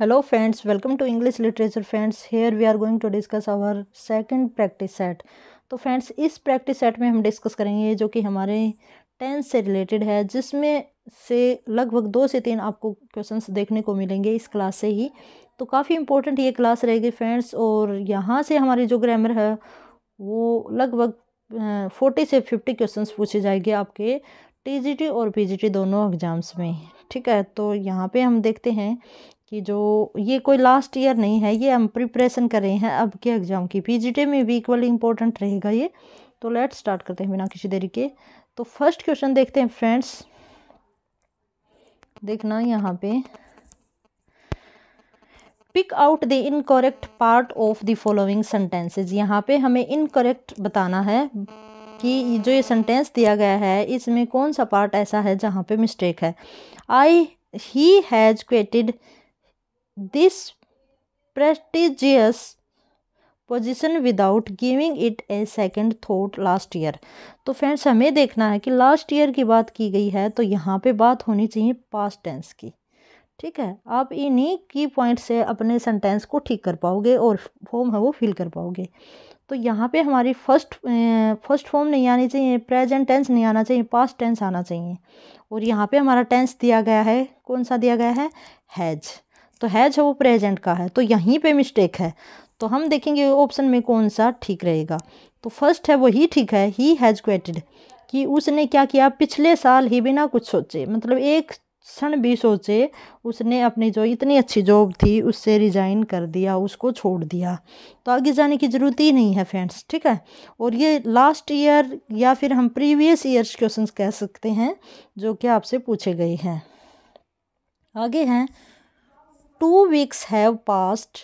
Hello friends, welcome to English Literature friends. Here we are going to discuss our second practice set. तो friends इस practice set में हम discuss करेंगे जो कि हमारे टेंस से रिलेटेड है, जिसमें से लगभग 2 से 3 आपको क्वेश्चंस देखने को मिलेंगे इस क्लास से ही। तो काफ़ी इंपॉर्टेंट ये क्लास रहेगी फ्रेंड्स, और यहाँ से हमारी जो ग्रामर है वो लगभग 40 से 50 क्वेश्चंस पूछे जाएंगे आपके टीजीटी और पीजीटी दोनों एग्जाम्स में। ठीक है, तो यहाँ पे हम देखते हैं कि जो ये कोई लास्ट ईयर नहीं है, ये हम प्रिपरेशन कर रहे हैं अब के एग्ज़ाम की। पीजीटी में भी इक्वली इम्पोर्टेंट रहेगा ये। तो लेट्स स्टार्ट करते हैं बिना किसी देरी के। तो फर्स्ट क्वेश्चन देखते हैं फ्रेंड्स, देखना यहाँ पे, pick out the incorrect part of the following sentences. यहाँ पे हमें इनकरेक्ट बताना है कि जो ये सेंटेंस दिया गया है इसमें कौन सा पार्ट ऐसा है जहाँ पे मिस्टेक है। He has quitted this prestigious position without giving it a second thought last year। तो फ्रेंड्स हमें देखना है कि लास्ट ईयर की बात की गई है, तो यहाँ पे बात होनी चाहिए पास्ट टेंस की। ठीक है, आप इन्हीं की पॉइंट से अपने सेंटेंस को ठीक कर पाओगे और फॉर्म है वो फिल कर पाओगे। तो यहाँ पे हमारी फर्स्ट फॉर्म नहीं आनी चाहिए, प्रेजेंट टेंस नहीं आना चाहिए, पास्ट टेंस आना चाहिए। और यहाँ पे हमारा टेंस दिया गया है, कौन सा दिया गया है, हैज। तो हैज है वो प्रेजेंट का है, तो यहीं पे मिस्टेक है। तो हम देखेंगे ऑप्शन में कौन सा ठीक रहेगा। तो फर्स्ट है वही ठीक है, ही हैज़ क्वेटेड, कि उसने क्या किया, पिछले साल ही बिना कुछ सोचे, मतलब एक क्षण भी सोचे, उसने अपनी जो इतनी अच्छी जॉब थी उससे रिजाइन कर दिया, उसको छोड़ दिया। तो आगे जाने की ज़रूरत ही नहीं है फ्रेंड्स। ठीक है, और ये लास्ट ईयर या फिर हम प्रीवियस ईयर्स क्वेश्चंस कह सकते हैं जो कि आपसे पूछे गए हैं। आगे हैं, 2 weeks have passed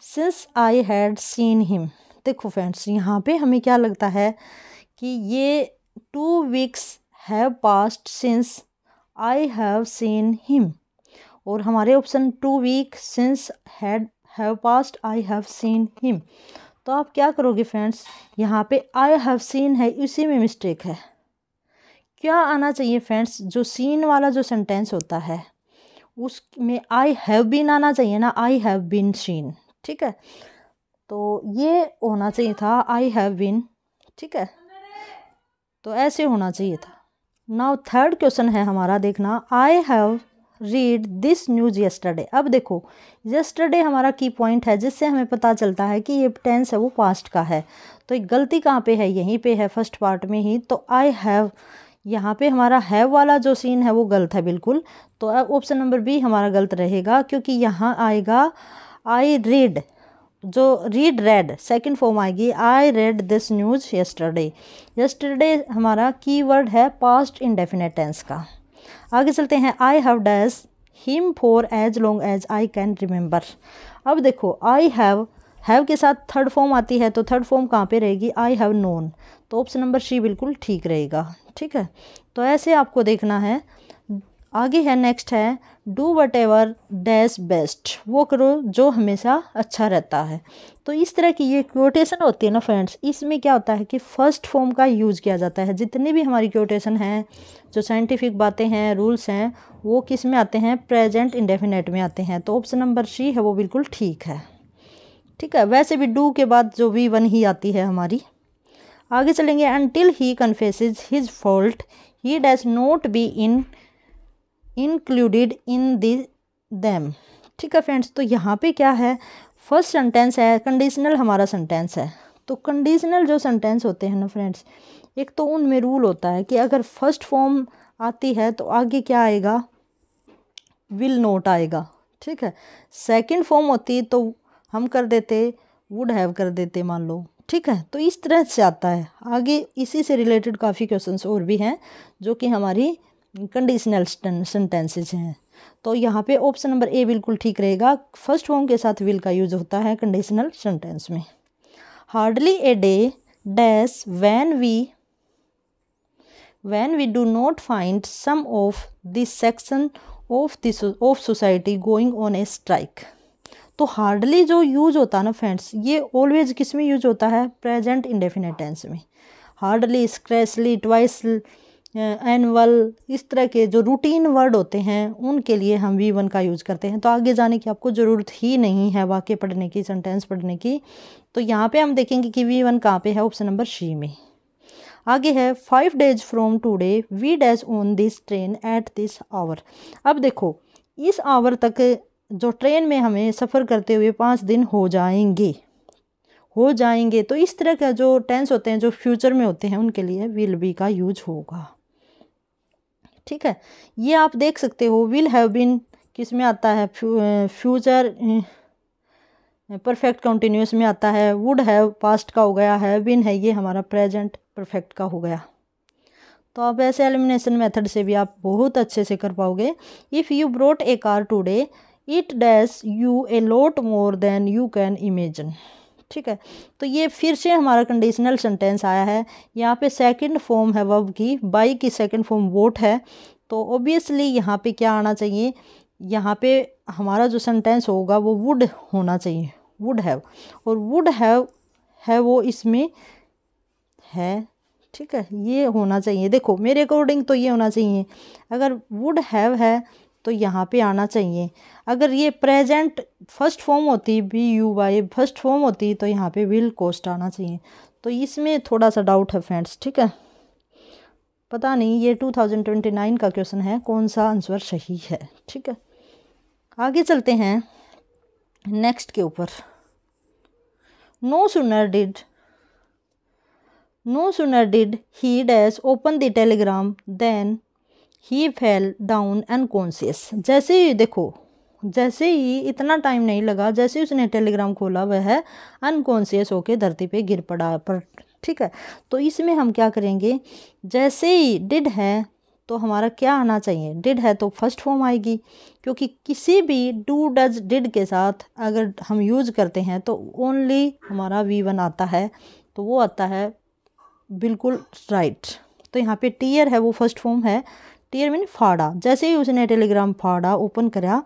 since I had seen him। देखो फ्रेंड्स यहाँ पे हमें क्या लगता है कि ये 2 weeks have passed since I have seen him, और हमारे option 2 weeks since have passed I have seen him। तो आप क्या करोगे फ्रेंड्स, यहाँ पे I have seen है, इसी में मिस्टेक है। क्या आना चाहिए फ्रेंड्स, जो सीन वाला जो सेंटेंस होता है उसमें आई हैव बीन आना चाहिए ना, आई हैव बीन सीन। ठीक है, तो ये होना चाहिए था आई हैव बीन। ठीक है, तो ऐसे होना चाहिए था। नाउ थर्ड क्वेश्चन है हमारा, देखना, I have read this news yesterday. अब देखो येस्टरडे हमारा की पॉइंट है, जिससे हमें पता चलता है कि ये टेंस है वो पास्ट का है। तो एक गलती कहाँ पे है, यहीं पे है, फर्स्ट पार्ट में ही। तो आई हैव, यहाँ पे हमारा हैव वाला जो सीन है वो गलत है बिल्कुल। तो अब ऑप्शन नंबर बी हमारा गलत रहेगा, क्योंकि यहाँ आएगा आई रीड, जो रेड सेकंड फॉर्म आएगी, I read this news yesterday. Yesterday हमारा कीवर्ड है पास्ट इंडेफिनिट टेंस का। आगे चलते हैं, I have dash him for as long as I can remember. अब देखो आई हैव के साथ थर्ड फॉर्म आती है, तो थर्ड फॉर्म कहाँ पे रहेगी, आई हैव नोन। तो ऑप्शन नंबर सी बिल्कुल ठीक रहेगा। ठीक है, तो ऐसे आपको देखना है। आगे है, नेक्स्ट है, do what ever dash best, वो करो जो हमेशा अच्छा रहता है। तो इस तरह की ये क्वोटेशन होती है ना फ्रेंड्स, इसमें क्या होता है कि फर्स्ट फॉर्म का यूज़ किया जाता है। जितनी भी हमारी क्वोटेशन हैं, जो साइंटिफिक बातें हैं, रूल्स हैं, वो किस में आते हैं, प्रेजेंट इंडेफिनेट में आते हैं। तो ऑप्शन नंबर सी है वो बिल्कुल ठीक है। ठीक है, वैसे भी डू के बाद जो भी वन ही आती है हमारी। आगे चलेंगे, until he confesses his fault he does not be included in them. ठीक है फ्रेंड्स, तो यहाँ पे क्या है, फर्स्ट सेंटेंस है, कंडीशनल हमारा सेंटेंस है। तो कंडीशनल जो सेंटेंस होते हैं ना फ्रेंड्स, एक तो उनमें रूल होता है कि अगर फर्स्ट फॉर्म आती है तो आगे क्या आएगा, विल नॉट आएगा। ठीक है, सेकंड फॉर्म होती तो हम कर देते वुड हैव कर देते, मान लो। ठीक है, तो इस तरह से आता है। आगे इसी से रिलेटेड काफ़ी क्वेश्चंस और भी हैं जो कि हमारी कंडीशनल सेंटेंसेज हैं। तो यहाँ पे ऑप्शन नंबर ए बिल्कुल ठीक रहेगा, फर्स्ट फॉर्म के साथ विल का यूज होता है कंडीशनल सेंटेंस में। Hardly a day dash when we do not find some of this section of society going on a strike. तो हार्डली जो यूज होता है ना फ्रेंड्स, ये ऑलवेज किस में यूज होता है, प्रेजेंट इंडेफिनिट टेंस में। हार्डली, स्क्रैचली, ट्वाइस, एनुअल, इस तरह के जो रूटीन वर्ड होते हैं उनके लिए हम V1 का यूज़ करते हैं। तो आगे जाने की आपको ज़रूरत ही नहीं है वाक्य पढ़ने की, सेंटेंस पढ़ने की। तो यहाँ पे हम देखेंगे कि V1 कहाँ पे है, ऑप्शन नंबर सी में। आगे है 5 days from today we dash on this train at this hour. अब देखो इस आवर तक जो ट्रेन में हमें सफ़र करते हुए 5 दिन हो जाएंगे। तो इस तरह का जो टेंस होते हैं जो फ्यूचर में होते हैं उनके लिए विल बी का यूज होगा। ठीक है, ये आप देख सकते हो। विल हैव बीन किस में आता है, फ्यूचर परफेक्ट कंटिन्यूस में आता है। वुड हैव पास्ट का हो गया, हैव बीन है ये हमारा प्रेजेंट परफेक्ट का हो गया। तो आप ऐसे एलिमिनेशन मेथड से भी आप बहुत अच्छे से कर पाओगे। If you brought A car today it dash U a lot more than you can imagine. ठीक है, तो ये फिर से हमारा कंडीशनल सेंटेंस आया है। यहाँ पे सेकंड फॉर्म है वर्ब की, बाई की सेकंड फॉर्म वोट है। तो ऑब्वियसली यहाँ पे क्या आना चाहिए, यहाँ पे हमारा जो सेंटेंस होगा वो वुड होना चाहिए, वुड हैव। और वुड हैव है वो इसमें है। ठीक है, ये होना चाहिए। देखो मेरे अकॉर्डिंग तो ये होना चाहिए। अगर वुड हैव है तो यहाँ पे आना चाहिए। अगर ये प्रेजेंट फर्स्ट फॉर्म होती, BUY फर्स्ट फॉर्म होती, तो यहाँ पे विल कोस्ट आना चाहिए। तो इसमें थोड़ा सा डाउट है फ्रेंड्स। ठीक है, पता नहीं ये 2029 का क्वेश्चन है, कौन सा आंसर सही है। ठीक है, आगे चलते हैं नेक्स्ट के ऊपर। No sooner did he dash open the telegram than he fell down unconscious। जैसे ही देखो, जैसे ही इतना टाइम नहीं लगा, जैसे ही उसने टेलीग्राम खोला वह अनकॉन्शियस होके धरती पे गिर पड़ा पर। ठीक है, तो इसमें हम क्या करेंगे, जैसे ही डिड है तो हमारा क्या आना चाहिए, डिड है तो फर्स्ट फॉर्म आएगी, क्योंकि किसी भी डू डज डिड के साथ अगर हम यूज करते हैं तो ओनली हमारा V1 आता है। तो वो आता है बिल्कुल राइट। तो यहाँ पे टीयर है वो फर्स्ट फॉर्म है। टीयर मीन फाड़ा, जैसे ही उसने टेलीग्राम फाड़ा ओपन करा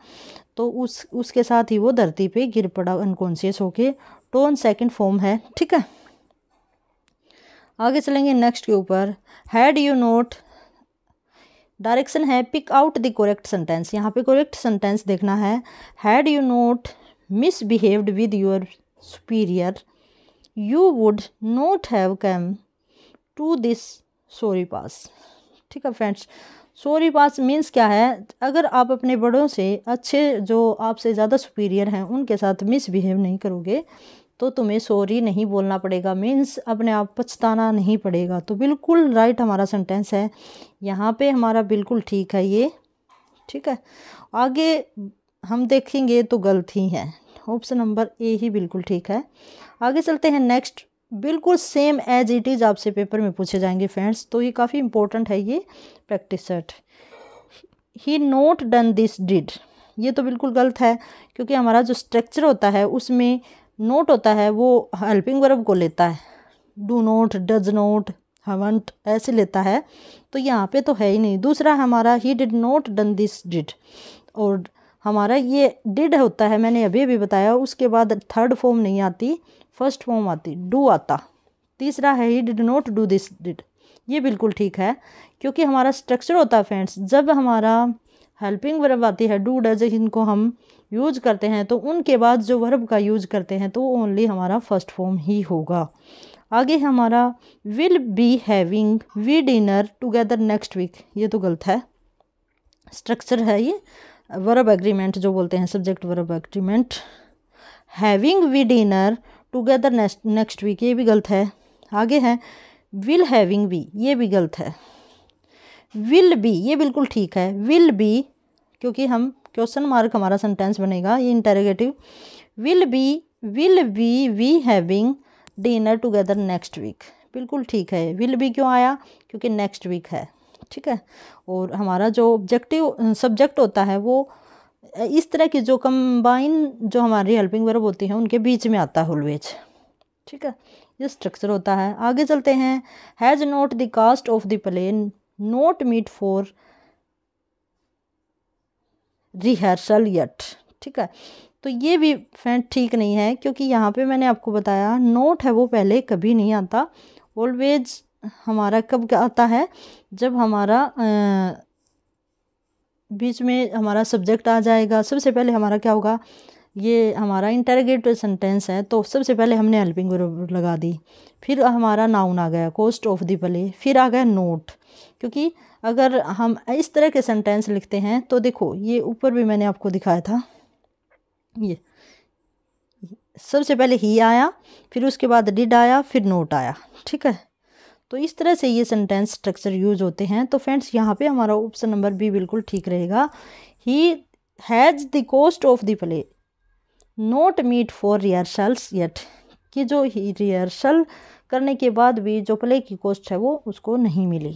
तो उसके साथ ही वो धरती पे गिर पड़ा अनकॉन्शियस होके। टोन सेकंड फॉर्म है। ठीक है, आगे चलेंगे नेक्स्ट के ऊपर। हैड यू नोट, डायरेक्शन है pick out the correct sentence. यहाँ पे करेक्ट सेंटेंस देखना है। Had you not misbehaved with your superior you would not have come to this sorry pass. ठीक है फ्रेंड्स, सॉरी पास मीन्स क्या है, अगर आप अपने बड़ों से अच्छे, जो आपसे ज़्यादा सुपीरियर हैं, उनके साथ मिसबिहेव नहीं करोगे तो तुम्हें सॉरी नहीं बोलना पड़ेगा, मीन्स अपने आप पछताना नहीं पड़ेगा। तो बिल्कुल राइट हमारा सेंटेंस है, यहाँ पे हमारा बिल्कुल ठीक है ये। ठीक है, आगे हम देखेंगे तो गलत ही है, ऑप्शन नंबर ए ही बिल्कुल ठीक है। आगे चलते हैं नेक्स्ट। बिल्कुल सेम एज इट इज़ आपसे पेपर में पूछे जाएंगे फ्रेंड्स, तो ये काफ़ी इंपॉर्टेंट है ये practice set. He not done this did, ये तो बिल्कुल गलत है, क्योंकि हमारा जो स्ट्रक्चर होता है उसमें नोट होता है वो हेल्पिंग वर्ब को लेता है। डू नॉट, डज नॉट, हवंट ऐसे लेता है, तो यहाँ पे तो है ही नहीं। दूसरा हमारा he did not done this did, और हमारा ये डिड होता है, मैंने अभी भी बताया। उसके बाद थर्ड फॉर्म नहीं आती, फर्स्ट फॉर्म आती, डू आता। तीसरा है he did not do this did, ये बिल्कुल ठीक है, क्योंकि हमारा स्ट्रक्चर होता है फ्रेंड्स, जब हमारा हेल्पिंग वर्ब आती है डू डज, इनको हम यूज करते हैं तो उनके बाद जो वर्ब का यूज करते हैं तो ओनली हमारा फर्स्ट फॉर्म ही होगा। आगे हमारा will be having we dinner together next week, ये तो गलत है। स्ट्रक्चर है ये वर्ब एग्रीमेंट जो बोलते हैं, subject verb agreement. Having we dinner together next week, ये भी गलत है। आगे है विल हैविंग बी, ये भी गलत है। विल बी, ये बिल्कुल ठीक है। विल बी, क्योंकि हम क्वेश्चन मार्क हमारा सेंटेंस बनेगा, ये interrogative. Will be we having dinner together next week, बिल्कुल ठीक है। विल बी क्यों आया, क्योंकि नेक्स्ट वीक है। ठीक है, और हमारा जो ऑब्जेक्टिव सब्जेक्ट होता है वो इस तरह की जो कंबाइन जो हमारी हेल्पिंग वर्ब होती हैं उनके बीच में आता है ऑलवेज। ठीक है, ये स्ट्रक्चर होता है। आगे चलते हैं। Has not the cast of the plane not meet for rehearsal yet. ठीक है, तो ये भी फ्रेंड ठीक नहीं है, क्योंकि यहाँ पे मैंने आपको बताया नोट है वो पहले कभी नहीं आता, ऑलवेज हमारा कब क्या आता है, जब हमारा बीच में हमारा सब्जेक्ट आ जाएगा। सबसे पहले हमारा क्या होगा, ये हमारा इंटरोगेटिव सेंटेंस है तो सबसे पहले हमने हेल्पिंग वर्ब लगा दी, फिर हमारा नाउन आ गया कॉस्ट ऑफ द प्ले, फिर आ गया नोट। क्योंकि अगर हम इस तरह के सेंटेंस लिखते हैं तो देखो ये ऊपर भी मैंने आपको दिखाया था, ये सबसे पहले ही आया, फिर उसके बाद डिड आया, फिर नोट आया, ठीक है। तो इस तरह से ये सेंटेंस स्ट्रक्चर यूज होते हैं। तो फ्रेंड्स यहाँ पे हमारा ऑप्शन नंबर बी बिल्कुल ठीक रहेगा। He has the cost of the play not meet for rehearsals yet, कि जो ही रिहर्सल करने के बाद भी जो प्ले की कॉस्ट है वो उसको नहीं मिली।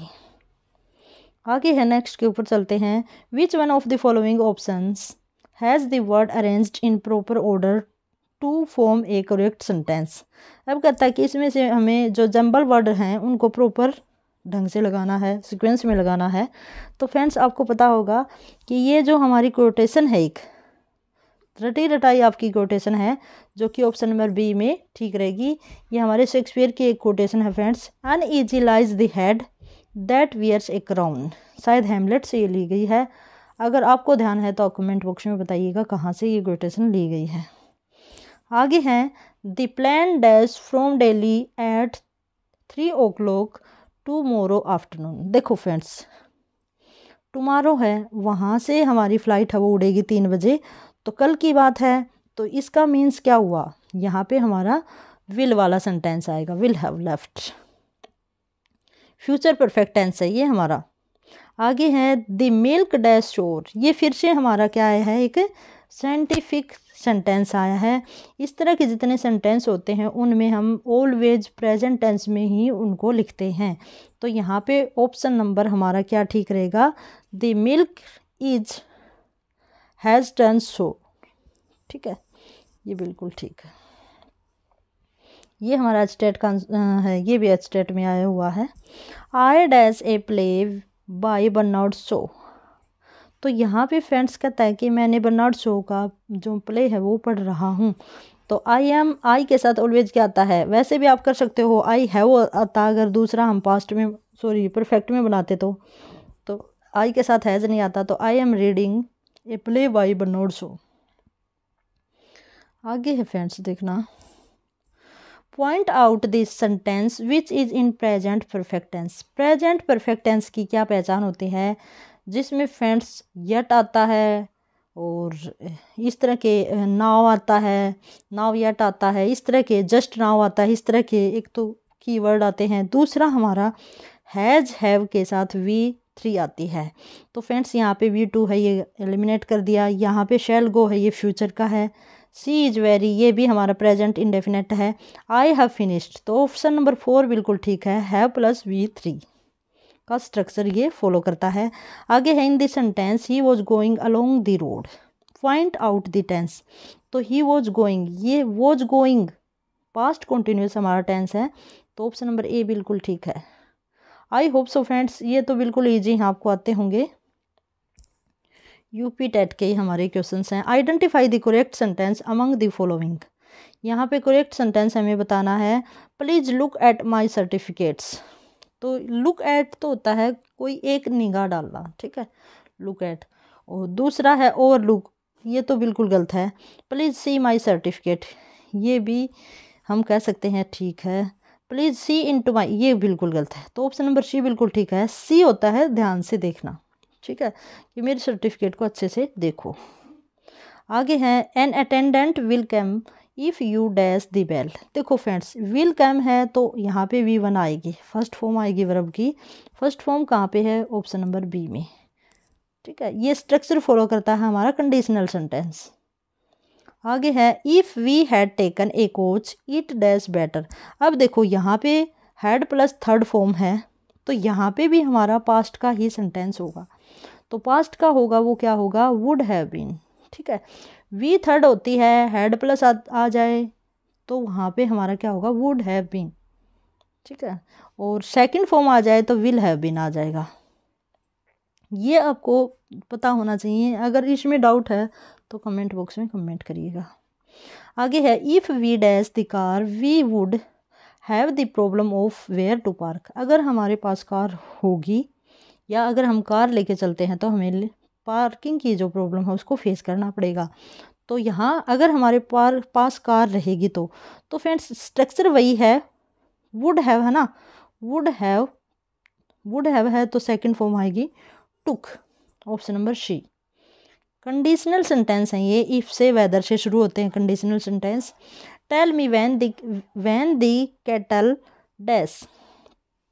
आगे है नेक्स्ट के ऊपर चलते हैं। Which one of the following options has the word arranged in proper order to form a correct sentence. अब कहता है कि इसमें से हमें जो जंबल वर्ड हैं उनको प्रॉपर ढंग से लगाना है, सीक्वेंस में लगाना है। तो फ्रेंड्स आपको पता होगा कि ये जो हमारी कोटेशन है, एक रटी रटाई आपकी कोटेशन है जो कि ऑप्शन नंबर बी में ठीक रहेगी। ये हमारे शेक्सपियर की एक कोटेशन है friends. Uneasy lies the head that wears a crown, शायद हैमलेट से ये ली गई है। अगर आपको ध्यान है तो कमेंट बॉक्स में बताइएगा कहाँ से ये कोटेशन ली गई है। आगे हैं the plan dash from Delhi at 3 o'clock tomorrow afternoon. देखो फ्रेंड्स टुमारो है, वहाँ से हमारी फ़्लाइट है वो उड़ेगी 3 बजे, तो कल की बात है। तो इसका मीन्स क्या हुआ, यहाँ पे हमारा विल वाला सेंटेंस आएगा, will have left, future perfect tense है ये हमारा। आगे है द मिल्क डैश शोर, ये फिर से हमारा क्या आया है, एक साइंटिफिक सेंटेंस आया है। इस तरह के जितने सेंटेंस होते हैं उनमें हम ऑलवेज प्रेजेंट टेंस में ही उनको लिखते हैं। तो यहाँ पे ऑप्शन नंबर हमारा क्या ठीक रहेगा, the milk is has done so, ठीक है, ये बिल्कुल ठीक है। ये हमारा एचटेट का है, ये भी एचटेट में आया हुआ है। I dash a play by Bernard Shaw, तो यहाँ पे फ्रेंड्स कहता है कि मैंने बर्नार्ड शो का जो प्ले है वो पढ़ रहा हूँ। तो आई एम, आई के साथ ऑलवेज क्या आता है, वैसे भी आप कर सकते हो आई है वो आता, अगर दूसरा हम पास्ट में परफेक्ट में बनाते तो आई के साथ हैज़ नहीं आता। तो I am reading a play by Bernard Shaw. आगे है फ्रेंड्स देखना, point out this sentence which is in present perfect tense. Present perfect tense की क्या पहचान होती है, जिसमें फ्रेंड्स यट आता है और इस तरह के नाव आता है, नाव यट आता है, इस तरह के जस्ट नाव आता है, इस तरह के एक तो कीवर्ड आते हैं। दूसरा हमारा हैज़ हैव के साथ V3 आती है। तो फ्रेंड्स यहाँ पे V2 है, ये एलिमिनेट कर दिया। यहाँ पे शैल गो है, ये फ्यूचर का है। सी इज़ वेरी, ये भी हमारा प्रेजेंट इंडेफिनेट है। आई हैव फिनिश्ड, तो ऑप्शन नंबर 4 बिल्कुल ठीक है, हैव प्लस V3 का स्ट्रक्चर ये फॉलो करता है। आगे है in the sentence he was going along the road, point out the tense. तो ही वॉज गोइंग, ये वॉज गोइंग पास्ट कंटिन्यूस हमारा टेंस है, तो ऑप्शन नंबर ए बिल्कुल ठीक है। आई होप सो फ्रेंड्स, ये तो बिल्कुल ईजी हैं, आपको आते होंगे, यूपी टेट के हमारे क्वेश्चंस हैं। Identify the correct sentence among the following, यहाँ पे करेक्ट सेंटेंस हमें बताना है। Please look at my certificates, तो लुक एट तो होता है कोई एक निगाह डालना, ठीक है, लुक एट। और दूसरा है ओवर लुक, ये तो बिल्कुल गलत है। प्लीज़ सी माई सर्टिफिकेट, ये भी हम कह सकते हैं ठीक है। प्लीज़ सी इनटू माई, ये बिल्कुल गलत है। तो ऑप्शन नंबर सी बिल्कुल ठीक है। सी होता है ध्यान से देखना, ठीक है, कि मेरे सर्टिफिकेट को अच्छे से देखो। आगे है an attendant will come if you dash the bell. देखो फ्रेंड्स विल कम है तो यहाँ पे V1 आएगी, फर्स्ट फॉर्म आएगी वर्ब की। फर्स्ट फॉर्म कहाँ पे है, ऑप्शन नंबर बी में, ठीक है। ये स्ट्रक्चर फॉलो करता है हमारा कंडीशनल सेंटेंस। आगे है if we had taken a coach it dash better. अब देखो यहाँ पे हैड प्लस थर्ड फॉर्म है, तो यहाँ पे भी हमारा पास्ट का ही सेंटेंस होगा। तो पास्ट का होगा वो क्या होगा, वुड हैव बीन, ठीक है। वी थर्ड होती है, हेड प्लस आ जाए तो वहाँ पे हमारा क्या होगा, वुड हैव बीन, ठीक है। और सेकंड फॉर्म आ जाए तो विल हैव बीन आ जाएगा। ये आपको पता होना चाहिए, अगर इसमें डाउट है तो कमेंट बॉक्स में कमेंट करिएगा। आगे है if we dash the car we would have the problem of where to park. अगर हमारे पास कार होगी या अगर हम कार लेके चलते हैं तो हमें पार्किंग की जो प्रॉब्लम है उसको फेस करना पड़ेगा। तो यहाँ अगर हमारे पास कार रहेगी तो फ्रेंड्स स्ट्रक्चर वही है, वुड हैव है ना, वुड हैव है तो सेकंड फॉर्म आएगी took, option number C. Conditional sentence हैं ये, इफ से वेदर से शुरू होते हैं conditional sentence. Tell me when the kettle dash.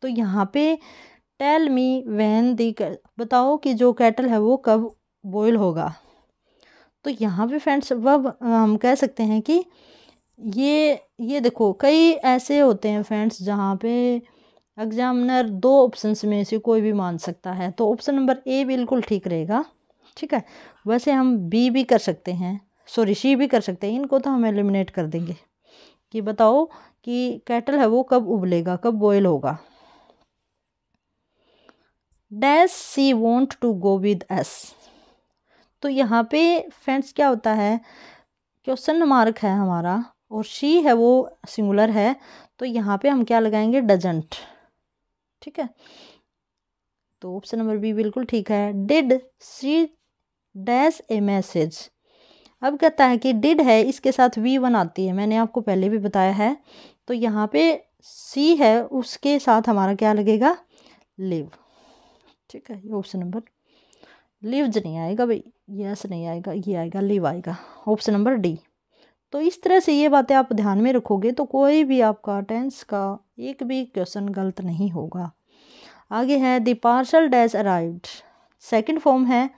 तो यहाँ पे टेल मी व्हेन बताओ कि जो केटल है वो कब बॉयल होगा। तो यहाँ पे फ्रेंड्स वह हम कह सकते हैं कि ये देखो कई ऐसे होते हैं फ्रेंड्स जहाँ पे एग्जामिनर दो ऑप्शंस में से कोई भी मान सकता है, तो ऑप्शन नंबर ए बिल्कुल ठीक रहेगा। ठीक है, वैसे हम बी भी कर सकते हैं, सॉरी सी भी कर सकते हैं, इनको तो हम एलिमिनेट कर देंगे कि बताओ कि केटल है वो कब उबलेगा, कब बॉयल होगा। Dash she want to go with us. तो यहाँ पे फ्रेंड्स क्या होता है, क्वेश्चन मार्क है हमारा और शी है वो सिंगुलर है, तो यहाँ पे हम क्या लगाएंगे, डजंट। ठीक है, तो ऑप्शन नंबर बी बिल्कुल ठीक है। Did she dash a message. अब कहता है कि डिड है, इसके साथ V1 आती है, मैंने आपको पहले भी बताया है। तो यहाँ पे सी है उसके साथ हमारा क्या लगेगा, लिव। ठीक है, ये ऑप्शन नंबर लिव्स नहीं आएगा भाई, यस नहीं आएगा, ये आएगा लिव आएगा, ऑप्शन नंबर डी। तो इस तरह से ये बातें आप ध्यान में रखोगे तो कोई भी आपका टेंस का एक भी क्वेश्चन गलत नहीं होगा। आगे है the parcel dash arrived, second form है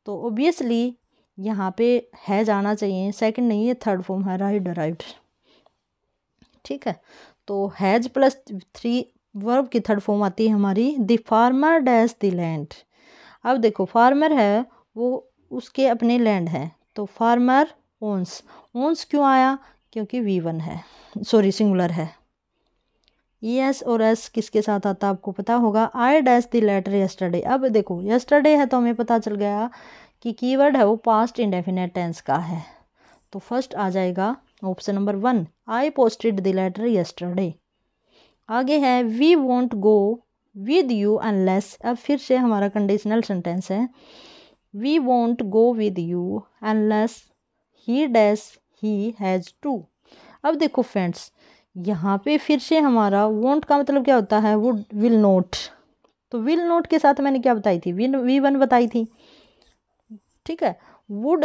तो ऑब्वियसली यहाँ पे है जाना चाहिए, सेकंड नहीं है, थर्ड फॉर्म है अराइव्ड। ठीक है, तो हैज प्लस 3 वर्ब की थर्ड फॉर्म आती है हमारी the farmer dash the land. अब देखो फार्मर है वो उसके अपने लैंड है, तो फार्मर ओन्स क्यों आया, क्योंकि V1 है, सॉरी सिंगुलर है। ES और S किसके साथ आता है आपको पता होगा, I dash the letter yesterday. अब देखो यस्टरडे है तो हमें पता चल गया कि कीवर्ड है वो पास्ट इंडेफिनेट टेंस का है, तो फर्स्ट आ जाएगा option number 1, I posted the letter yesterday. आगे है we won't go with you unless. अब फिर से हमारा कंडीशनल सेंटेंस है, we won't go with you unless he dash he has to. अब देखो फ्रेंड्स यहाँ पे फिर से हमारा वॉन्ट का मतलब क्या होता है, वुड विल नॉट। तो विल नॉट के साथ मैंने क्या बताई थी, V1 बताई थी। ठीक है, वुड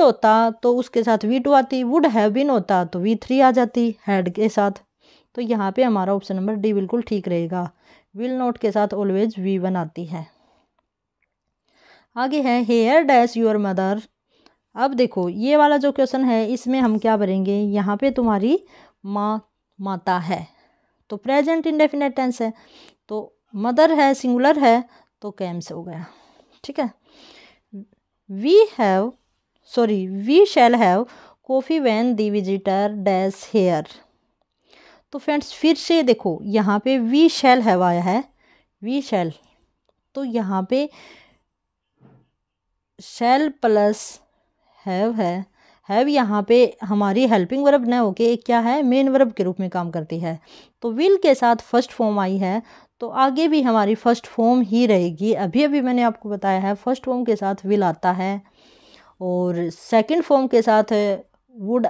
होता तो उसके साथ V2 आती, वुड हैव बीन होता तो V3 आ जाती हैड के साथ। तो यहाँ पे हमारा ऑप्शन नंबर डी बिल्कुल ठीक रहेगा, विल नॉट के साथ ऑलवेज V1 आती है। आगे है हेयर डैश योर मदर। अब देखो ये वाला जो क्वेश्चन है इसमें हम क्या भरेंगे, यहाँ पे तुम्हारी माता है तो प्रेजेंट इंडेफिनेट टेंस है, तो मदर है सिंगुलर है तो कैम से हो गया। ठीक है, we shall have coffee when the visitor dash here. तो फ्रेंड्स फिर से देखो यहाँ पे वी शैल हैव आया है, वी शैल, तो यहाँ पे शैल प्लस हैव है, हैव यहाँ पे हमारी हेल्पिंग वर्ब न होके क्या है, मेन वर्ब के रूप में काम करती है। तो विल के साथ फर्स्ट फॉर्म आई है तो आगे भी हमारी फर्स्ट फॉर्म ही रहेगी। अभी अभी मैंने आपको बताया है फर्स्ट फॉर्म के साथ विल आता है और सेकंड फॉर्म के साथ वुड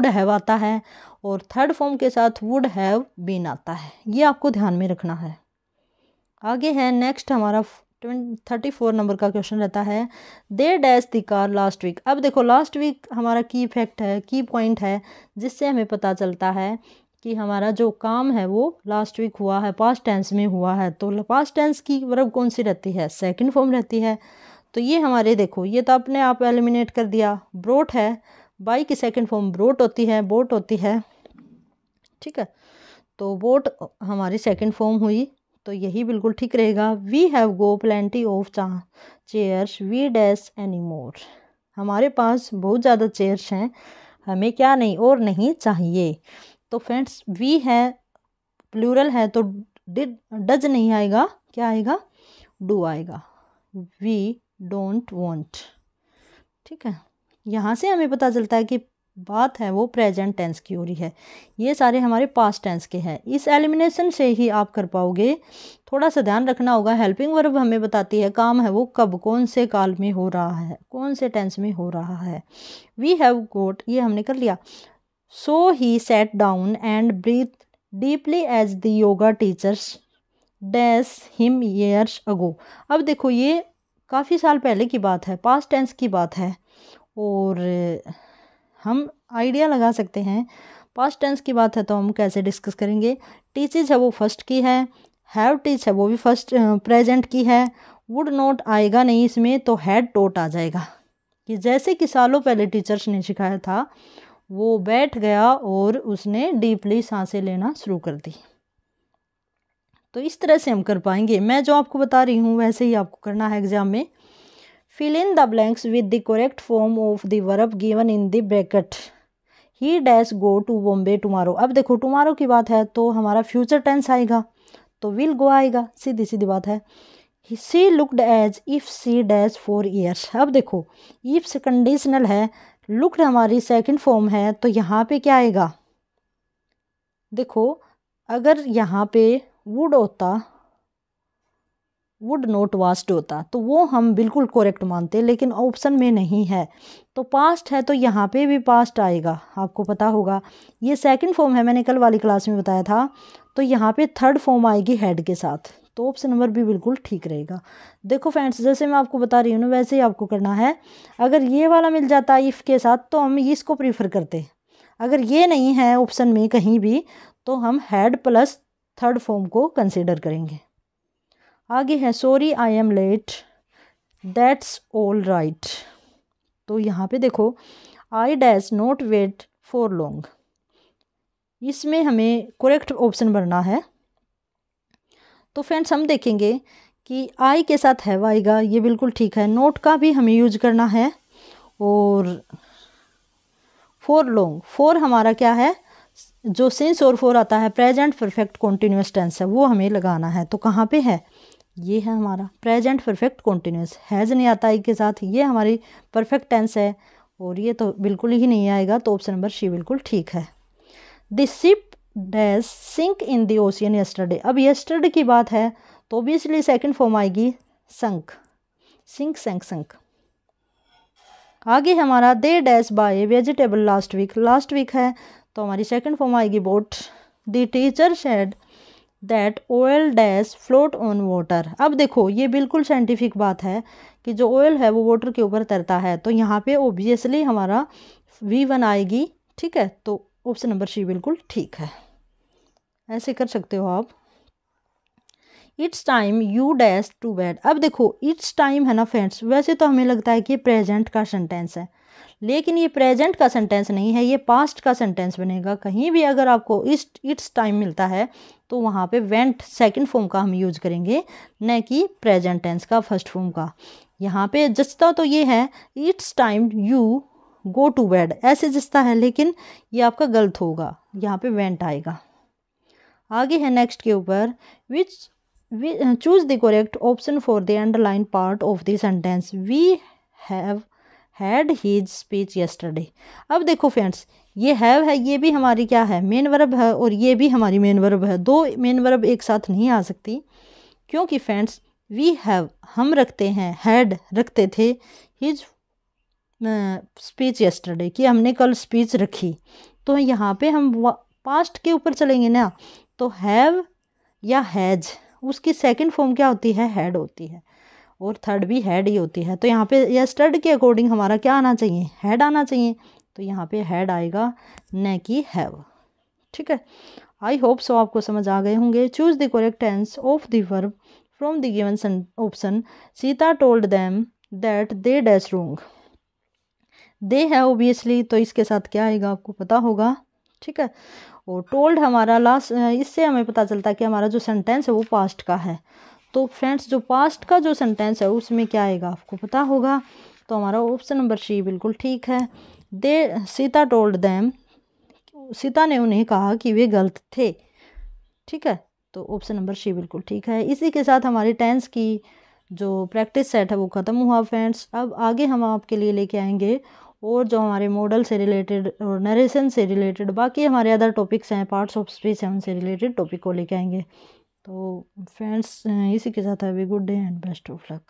हैव आता है और थर्ड फॉर्म के साथ वुड हैव बीन आता है, ये आपको ध्यान में रखना है। आगे है नेक्स्ट हमारा 34 नंबर का क्वेश्चन रहता है, they dash the car last week. अब देखो लास्ट वीक हमारा की फैक्ट है, की पॉइंट है, जिससे हमें पता चलता है कि हमारा जो काम है वो लास्ट वीक हुआ है, पास्ट टेंस में हुआ है। तो पास्ट टेंस की वर्ब कौन सी रहती है, सेकंड फॉर्म रहती है। तो ये हमारे देखो ये तो अपने आप एलिमिनेट कर दिया, ब्रोट है, बाई की सेकंड फॉर्म ब्रोट होती है, बोट होती है। ठीक है, तो बोट हमारी सेकंड फॉर्म हुई, तो यही बिल्कुल ठीक रहेगा। We have go plenty of chairs we dash any more. हमारे पास बहुत ज़्यादा चेयर्स हैं, हमें क्या नहीं और नहीं चाहिए। तो फ्रेंड्स वी है प्लूरल है तो डज नहीं आएगा, क्या आएगा, डू आएगा, वी डोंट वॉन्ट। ठीक है, यहाँ से हमें पता चलता है कि बात है वो प्रेजेंट टेंस की हो रही है। ये सारे हमारे पास्ट टेंस के हैं। इस एलिमिनेशन से ही आप कर पाओगे। थोड़ा सा ध्यान रखना होगा, हेल्पिंग वर्ब हमें बताती है काम है वो कब कौन से काल में हो रहा है, कौन से टेंस में हो रहा है। वी हैव गोट, ये हमने कर लिया। So he sat down and breathe deeply as the yoga teachers dash him years ago. अब देखो ये काफ़ी साल पहले की बात है, पास्ट टेंस की बात है, और हम आइडिया लगा सकते हैं पास्ट टेंस की बात है तो हम कैसे डिस्कस करेंगे। टीचेज है वो फर्स्ट की है, हैव टीच है वो भी फर्स्ट प्रेजेंट की है, वुड नॉट आएगा नहीं इसमें, तो हैड टोट आ जाएगा कि जैसे कि सालों पहले टीचर्स ने सिखाया था वो बैठ गया और उसने डीपली सांसें लेना शुरू कर दी। तो इस तरह से हम कर पाएंगे। मैं जो आपको बता रही हूँ वैसे ही आपको करना है एग्जाम में। Fill in the blanks with the correct form of the verb given in the bracket. He dash go to Bombay tomorrow. अब देखो टुमारो की बात है तो हमारा फ्यूचर टेंस आएगा, तो विल गो आएगा, सीधी सीधी बात है। She looked as if she dash 4 years. अब देखो इफ से कंडीशनल है, लुक्ड हमारी सेकंड फॉर्म है, तो यहाँ पे क्या आएगा, देखो अगर यहाँ पे वुड होता, वुड नॉट वास्ट होता, तो वो हम बिल्कुल करेक्ट मानते, लेकिन ऑप्शन में नहीं है। तो पास्ट है तो यहाँ पे भी पास्ट आएगा, आपको पता होगा ये सेकंड फॉर्म है, मैंने कल वाली क्लास में बताया था। तो यहाँ पे थर्ड फॉर्म आएगी हेड के साथ, तो ऑप्शन नंबर भी बिल्कुल ठीक रहेगा। देखो फ्रेंड्स जैसे मैं आपको बता रही हूँ ना वैसे ही आपको करना है। अगर ये वाला मिल जाता इफ़ के साथ तो हम इसको प्रीफर करते, अगर ये नहीं है ऑप्शन में कहीं भी तो हम हेड प्लस थर्ड फॉर्म को कंसिडर करेंगे। आगे है sorry I am late that's all right. तो यहाँ पे देखो I dash not wait for long, इसमें हमें करेक्ट ऑप्शन भरना है। तो फ्रेंड्स हम देखेंगे कि आई के साथ हैव आएगा, ये बिल्कुल ठीक है। नोट का भी हमें यूज करना है, और फॉर लॉन्ग, फॉर हमारा क्या है, जो सिंस और फॉर आता है प्रेजेंट परफेक्ट कॉन्टिन्यूस टेंस है, वो हमें लगाना है। तो कहाँ पे है, ये है हमारा प्रेजेंट परफेक्ट कॉन्टिन्यूस। हैज़ नहीं आता आई के साथ, ये हमारी परफेक्ट टेंस है, और ये तो बिल्कुल ही नहीं आएगा, तो ऑप्शन नंबर सी बिल्कुल ठीक है। The ship dash sink in the ocean yesterday. अब यस्टरडे की बात है तो ऑब्वियसली सेकंड फॉर्म आएगी संक, सिंक सैंक संक। आगे हमारा they dash buy vegetable last week, last week है तो हमारी सेकंड फॉर्म आएगी bought. The teacher said that oil dash float on water. अब देखो ये बिल्कुल साइंटिफिक बात है कि जो ऑयल है वो वाटर के ऊपर तैरता है, तो यहाँ पे ऑब्वियसली हमारा V1 आएगी, ठीक है। तो ऑप्शन नंबर सी बिल्कुल ठीक है, ऐसे कर सकते हो आप। It's time you dash to bed. अब देखो इट्स टाइम है ना फ्रेंड्स, वैसे तो हमें लगता है कि प्रेजेंट का सेंटेंस है, लेकिन ये प्रेजेंट का सेंटेंस नहीं है, ये पास्ट का सेंटेंस बनेगा। कहीं भी अगर आपको इट्स टाइम मिलता है तो वहाँ पे वेंट सेकंड फॉर्म का हम यूज करेंगे, न कि प्रेजेंट टेंस का फर्स्ट फॉर्म का। यहाँ पे जचता तो ये है it's time you go to bed, ऐसे जचता है, लेकिन ये आपका गलत होगा, यहाँ पे वेंट आएगा। आगे है नेक्स्ट के ऊपर, which choose the correct option for the underline part of the sentence. We have had his speech yesterday. अब देखो फ्रेंड्स ये हैव है, ये भी हमारी क्या है, मेन वर्ब है, और ये भी हमारी मेन वर्ब है। दो मेन वर्ब एक साथ नहीं आ सकती, क्योंकि फ्रेंड्स वी हैव हम रखते हैं, हैड रखते थे हीज स्पीच यस्टरडे कि हमने कल स्पीच रखी। तो यहाँ पे हम पास्ट के ऊपर चलेंगे ना, तो हैव या हैज उसकी सेकंड फॉर्म क्या होती है, हैड होती है, और थर्ड भी हैड ही होती है। तो यहाँ पे यस्टरडे के अकॉर्डिंग हमारा क्या आना चाहिए, हैड आना चाहिए, तो यहाँ पे हैड आएगा न कि हैव, ठीक है। आई होप सो आपको समझ आ गए होंगे। Choose the correct tense of the verb from the given option. Sita told them that they dash wrong. They है ओबियसली, तो इसके साथ क्या आएगा आपको पता होगा, ठीक है। और टोल्ड हमारा लास्ट, इससे हमें पता चलता है कि हमारा जो सेंटेंस है वो पास्ट का है। तो फ्रेंड्स जो पास्ट का जो सेंटेंस है उसमें क्या आएगा आपको पता होगा, तो हमारा ऑप्शन नंबर सी बिल्कुल ठीक है। दे सीता टोल्ड देम, सीता ने उन्हें कहा कि वे गलत थे, ठीक है। तो ऑप्शन नंबर सी बिल्कुल ठीक है। इसी के साथ हमारी टेंस की जो प्रैक्टिस सेट है वो ख़त्म हुआ फ्रेंड्स। अब आगे हम आपके लिए लेके आएंगे और जो हमारे मॉडल से रिलेटेड और नरेशन से रिलेटेड बाकी हमारे अदर टॉपिक्स हैं, पार्ट्स ऑफ स्पीच हैं, उनसे रिलेटेड टॉपिक को लेके आएंगे। तो फ्रेंड्स इसी के साथ have a good day and best of luck.